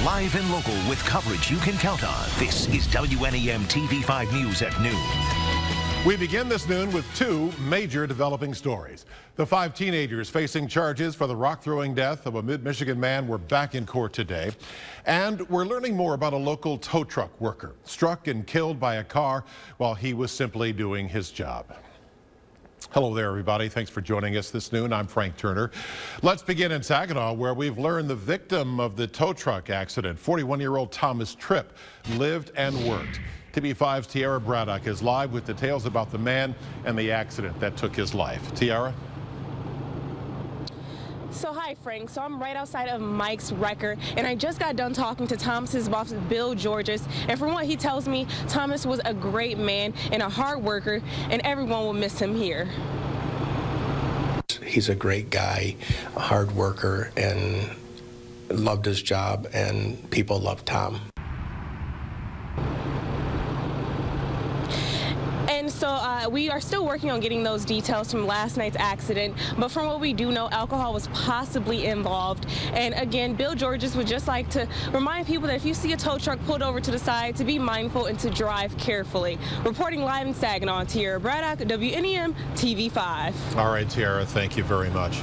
Live and local with coverage you can count on. This is WNEM TV5 News at noon. We begin this noon with two major developing stories. The 5 teenagers facing charges for the rock-throwing death of a mid-Michigan man were back in court today. And we're learning more about a local tow truck worker struck and killed by a car while he was simply doing his job. Hello there, everybody. Thanks for joining us this noon. I'm Frank Turner. Let's begin in Saginaw, where we've learned the victim of the tow truck accident, 41-year-old Thomas Tripp, lived and worked. TV5's Tiara Braddock is live with details about the man and the accident that took his life. Tiara? So hi, Frank. So I'm right outside of Mike's Wrecker, and I just got done talking to Thomas's boss, Bill Georges. And from what he tells me, Thomas was a great man and a hard worker, and everyone will miss him here. He's a great guy, a hard worker, and loved his job, and people loved Tom. And so we are still working on getting those details from last night's accident, but from what we do know, alcohol was possibly involved. And again, Bill Georges would just like to remind people that if you see a tow truck pulled over to the side, to be mindful and to drive carefully. Reporting live in Saginaw, Tiara Braddock, WNEM TV5. All right, Tiara, thank you very much.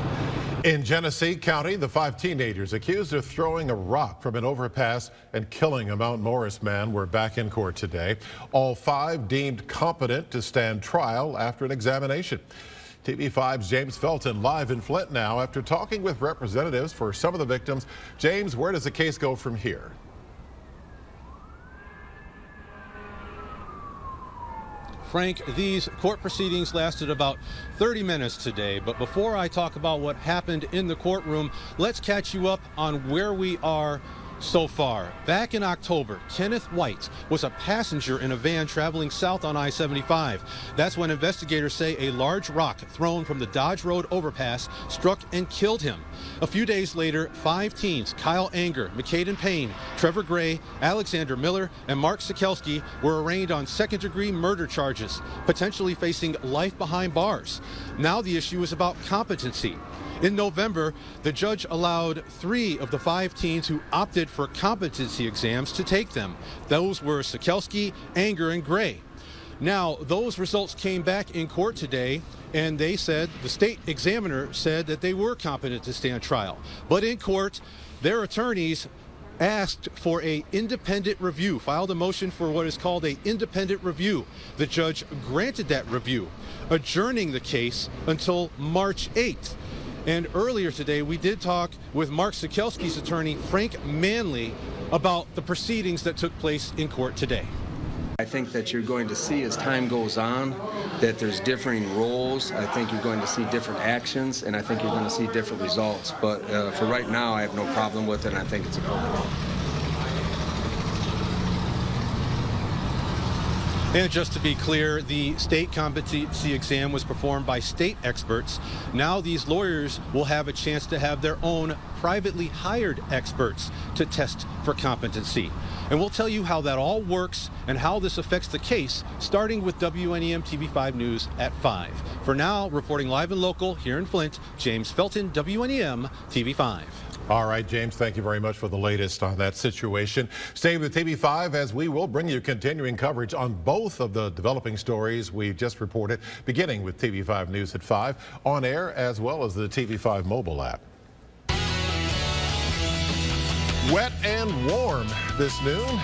In Genesee County, the 5 teenagers accused of throwing a rock from an overpass and killing a Mount Morris man were back in court today. All 5 deemed competent to stand trial after an examination. TV5's James Felton live in Flint now after talking with representatives for some of the victims. James, where does the case go from here? Frank, these court proceedings lasted about 30 minutes today, but before I talk about what happened in the courtroom, let's catch you up on where we are so far. Back in October, Kenneth White was a passenger in a van traveling south on I-75. That's when investigators say a large rock thrown from the Dodge Road overpass struck and killed him. A few days later, 5 teens, Kyle Anger, McCaden Payne, Trevor Gray, Alexander Miller, and Mark Sikelski, were arraigned on second-degree murder charges, potentially facing life behind bars. Now the issue is about competency. In November, the judge allowed 3 of the 5 teens who opted for competency exams to take them. Those were Sikelski, Anger, and Gray. Now, those results came back in court today, and they said, the state examiner said that they were competent to stand trial. But in court, their attorneys asked for an independent review, filed a motion for what is called an independent review. The judge granted that review, adjourning the case until March 8th. And earlier today, we did talk with Mark Sikelski's attorney, Frank Manley, about the proceedings that took place in court today. I think that you're going to see as time goes on that there's differing roles. I think you're going to see different actions, and I think you're going to see different results. But for right now, I have no problem with it, and I think it's appropriate. And just to be clear, the state competency exam was performed by state experts. Now these lawyers will have a chance to have their own privately hired experts to test for competency. And we'll tell you how that all works and how this affects the case, starting with WNEM TV5 News at 5. For now, reporting live and local here in Flint, James Felton, WNEM TV5. All right, James, thank you very much for the latest on that situation. Stay with TV5 as we will bring you continuing coverage on both of the developing stories we just reported, beginning with TV5 News at 5, on air as well as the TV5 mobile app. Wet and warm this noon.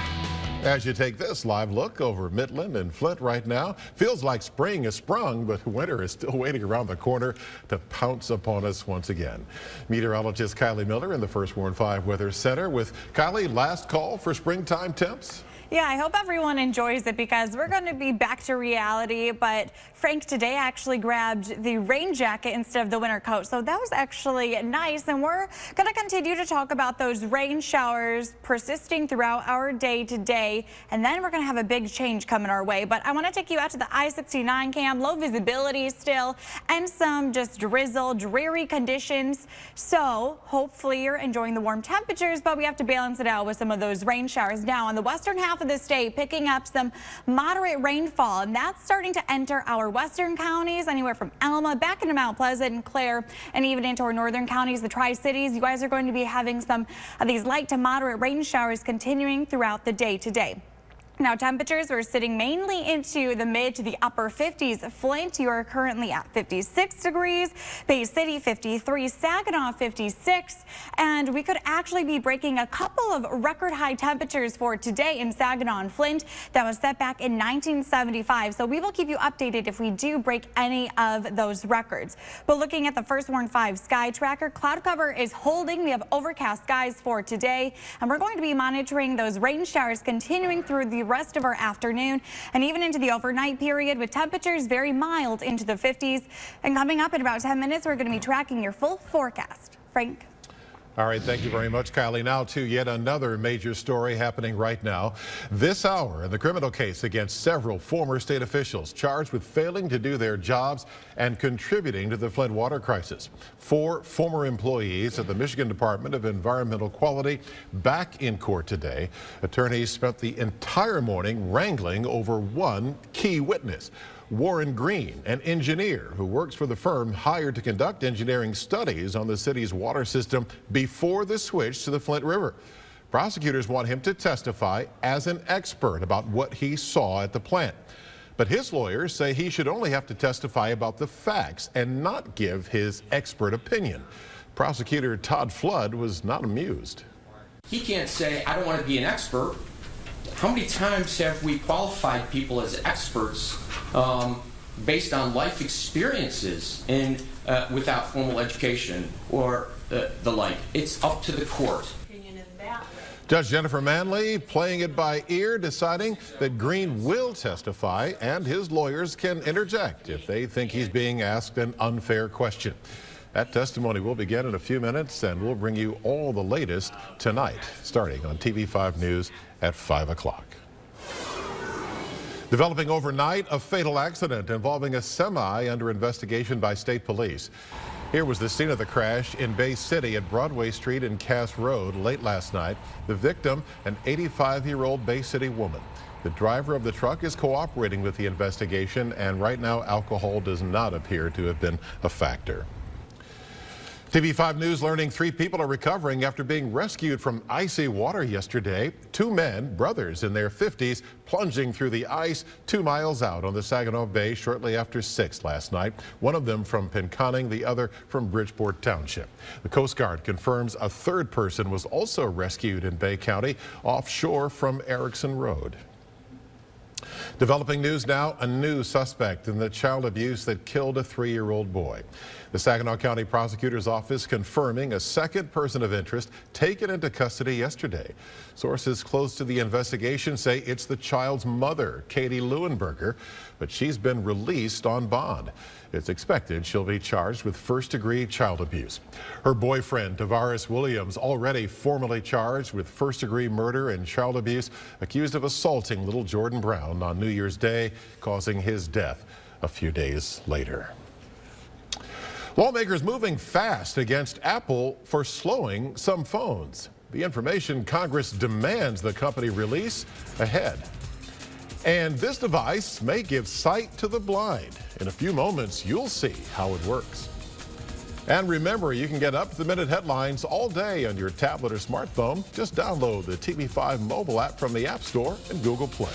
As you take this live look over Midland and Flint right now, feels like spring has sprung, but winter is still waiting around the corner to pounce upon us once again. Meteorologist Kylie Miller in the First Warn 5 Weather Center with Kylie, last call for springtime temps. Yeah, I hope everyone enjoys it because we're going to be back to reality. But Frank today actually grabbed the rain jacket instead of the winter coat. So that was actually nice. And we're going to continue to talk about those rain showers persisting throughout our day today. And then we're going to have a big change coming our way. But I want to take you out to the I-69 cam. Low visibility still and some just drizzle, dreary conditions. So hopefully you're enjoying the warm temperatures, but we have to balance it out with some of those rain showers. Now on the western half of the state picking up some moderate rainfall, and that's starting to enter our western counties, anywhere from Alma back into Mount Pleasant and Clare, and even into our northern counties, the Tri-Cities. You guys are going to be having some of these light to moderate rain showers continuing throughout the day today. Now, temperatures are sitting mainly into the mid to the upper 50s. Flint, you are currently at 56 degrees. Bay City, 53. Saginaw, 56. And we could actually be breaking a couple of record high temperatures for today in Saginaw and Flint. That was set back in 1975. So we will keep you updated if we do break any of those records. But looking at the First Warn 5 Sky Tracker, cloud cover is holding. We have overcast skies for today. And we're going to be monitoring those rain showers continuing through the rest of our afternoon and even into the overnight period, with temperatures very mild into the 50s. And coming up in about 10 minutes, we're going to be tracking your full forecast. Frank. All right, thank you very much, Kylie. Now to yet another major story happening right now. This hour in the criminal case against several former state officials charged with failing to do their jobs and contributing to the Flint water crisis. 4 former employees at the Michigan Department of Environmental Quality back in court today. Attorneys spent the entire morning wrangling over one key witness. Warren Green, an engineer who works for the firm hired to conduct engineering studies on the city's water system before the switch to the Flint River. Prosecutors want him to testify as an expert about what he saw at the plant. But his lawyers say he should only have to testify about the facts and not give his expert opinion. Prosecutor Todd Flood was not amused. He can't say, I don't want to be an expert. How many times have we qualified people as experts based on life experiences and without formal education or the like? It's up to the court. Judge Jennifer Manley playing it by ear, deciding that Green will testify and his lawyers can interject if they think he's being asked an unfair question. That testimony will begin in a few minutes, and we'll bring you all the latest tonight, starting on TV5 News at 5 o'clock. Developing overnight, a fatal accident involving a semi under investigation by state police. Here was the scene of the crash in Bay City at Broadway Street and Cass Road late last night. The victim, an 85-year-old Bay City woman. The driver of the truck is cooperating with the investigation, and right now alcohol does not appear to have been a factor. TV5 News learning 3 people are recovering after being rescued from icy water yesterday. 2 men, brothers in their 50s, plunging through the ice 2 miles out on the Saginaw Bay shortly after 6 last night. One of them from Pinconning, the other from Bridgeport Township. The Coast Guard confirms a 3rd person was also rescued in Bay County offshore from Erickson Road. Developing news now, a new suspect in the child abuse that killed a 3-year-old boy. The Saginaw County Prosecutor's Office confirming a 2nd person of interest taken into custody yesterday. Sources close to the investigation say it's the child's mother, Katie Leuenberger, but she's been released on bond. It's expected she'll be charged with 1st-degree child abuse. Her boyfriend, Tavares Williams, already formally charged with 1st-degree murder and child abuse, accused of assaulting little Jordan Brown on New Year's Day, causing his death a few days later. Lawmakers moving fast against Apple for slowing some phones. The information Congress demands the company release ahead. And this device may give sight to the blind. In a few moments, you'll see how it works. And remember, you can get up-to-the-minute headlines all day on your tablet or smartphone. Just download the TV5 mobile app from the App Store and Google Play.